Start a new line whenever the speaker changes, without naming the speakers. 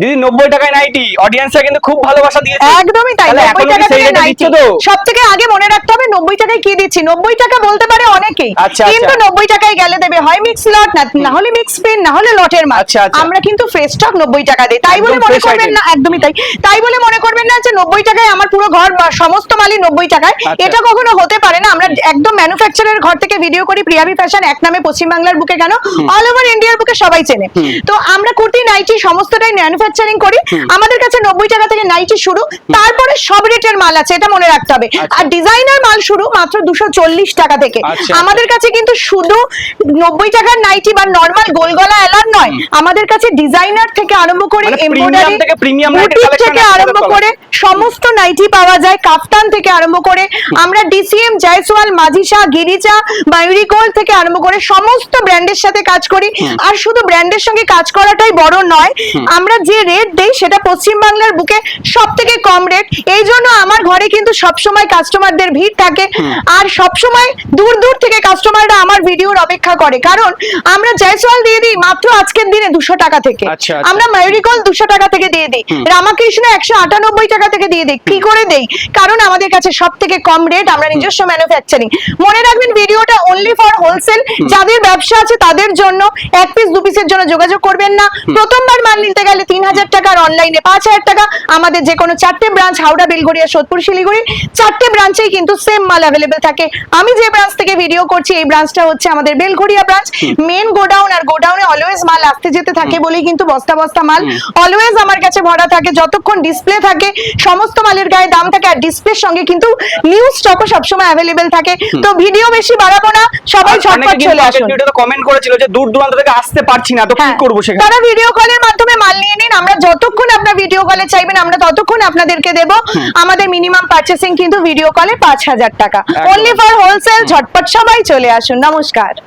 দিদি 90 টাকায় নাইটি, অডিয়েন্সরা কিন্তু খুব ভালোবাসা দিয়েছে।
একদমই তাই, 90 টাকা থেকে নাইটি। সবথেকে আগে মনে রাখতে হবে 90 টাকায় কি দিচ্ছি। 90 টাকা বলতে পারে অনেকেই, কিন্তু 90 টাকায় গেলে দেবে হয় মিক্স লট, না হলে মিক্স পেন, না হলে লটের মাল। আমরা কিন্তু ফ্রেশ স্টক 90 টাকা দিই। তাই বলে মনে করবেন না, একদমই তাই, তাই বলে মনে করবেন না যে 90 টাকায় আমার পুরো ঘর সমস্ত মালই 90 টাকায়, এটা কখনো হতে পারে না। আমরা একদম ম্যানুফ্যাকচারের ঘর থেকে ভিডিও করি, প্রিয়াবি ফ্যাশন এক নামে পশ্চিমবাংলার বুকে কেন অল ওভার ইন্ডিয়ার বুকে সবাই চেনে। তো আমরা কুর্তি নাইটি সমস্তটাই ম্যানুফ্যাকচারিং করি। আমাদের কাছে 90 টাকা থেকে নাইটি শুরু, তারপরে সব রেটের মাল আছে, এটা মনে রাখতে হবে। আর ডিজাইনার মাল শুরু মাত্র 240 টাকা থেকে। আমাদের কাছে কিন্তু শুধু 90 টাকার নাইটি বা নরমাল গোলগলা এলার নয়, আমাদের কাছে ডিজাইনার থেকে আরম্ভ করে এমব্রয়ডারি থেকে আরম্ভ করে সমস্ত নাইটি পাওয়া যায়। কাফতান থেকে আরম্ভ করে আমরা ডিসিএম, জয়সওয়াল, মাজিশা, গিরিজা, মায়ুরি গোল্ড থেকে আরম্ভ করে সমস্ত ব্র্যান্ডের সাথে কাজ করি। আর শুধু ব্র্যান্ডের সঙ্গে কাজ করাটাই বড় নয়, আমরা যে রেট দেই সেটা পশ্চিমবাংলার বুকে সবথেকে কম রেট। এই জন্য আমার ঘরে কিন্তু সবসময় কাস্টমারদের ভিড় থাকে, আর সবসময় দূর দূর থেকে কাস্টমাররা আমার ভিডিওর অপেক্ষা করে। কারণ আমরা জয়সওয়াল দিয়ে দিই মাত্র আজকের দিনে 200 টাকা থেকে, আমরা মায়ুরি গোল্ড 200 টাকা থেকে দিয়ে দিই, রামাকৃষ্ণ 198 টাকা থেকে দিয়ে দিই। কি করে দেই? কারণ আমাদের কাছে সব থেকে কম রেট, আমরা নিজস্ব ম্যানুফ্যাকচারিং। মনে রাখবেন ভিডিওটা অনলি ফর হোলসেল, যাদের ব্যবসা আছে তাদের জন্য। এক পিস দু পিসের জন্য যোগাযোগ করবেন না। প্রথমবার মাল নিতে গেলে 3000 টাকা, আর অনলাইনে 5000 টাকা। আমাদের যে কোনো 4টে ব্রাঞ্চ, হাওড়া, বেলঘড়িয়া, সোদপুর, শিলিগুড়ি, 4টে ব্রাঞ্চেই কিন্তু সেম মাল অ্যাভেলেবেল থাকে। আমি যে ব্রাঞ্চ থেকে ভিডিও করছি এই ব্রাঞ্চটা হচ্ছে আমাদের বেলঘড়িয়া ব্রাঞ্চ। মেন গোডাউন, আর গোডাউনে অলওয়েজ মাল আসতে যেতে থাকে বলেই কিন্তু বস্তা বস্তা মাল অলওয়েজ আমার কাছে ভরা থাকে। যতক্ষণ ডিসপ্লে থাকে সমস্ত মালের গায়ে দাম থাকে, আর ডিসপ্লের সঙ্গে কিন্তু নিউ স্টকও সবসময় অ্যাভেলেবেল থাকে। তো ভিডিও বেশি বাড়াবো না, সবাই ঝটপট চলে আসুন।
ভিডিওতে কমেন্ট করেছিল যে দূর দূরান্ত থেকে আসতে পারছি না, তো কি করব সেখানে?
তারা ভিডিও কলের মাধ্যমে মাল নিয়ে নিন। আমরা যতক্ষণ আপনার ভিডিও কলে চাইবেন আমরা ততক্ষণ আপনাদেরকে দেব। আমাদের মিনিমাম পারচেসিং কিন্তু ভিডিও কলে 5000 টাকা, অনলি ফর হোলসেল। ঝটপট সবাই চলে আসুন। নমস্কার।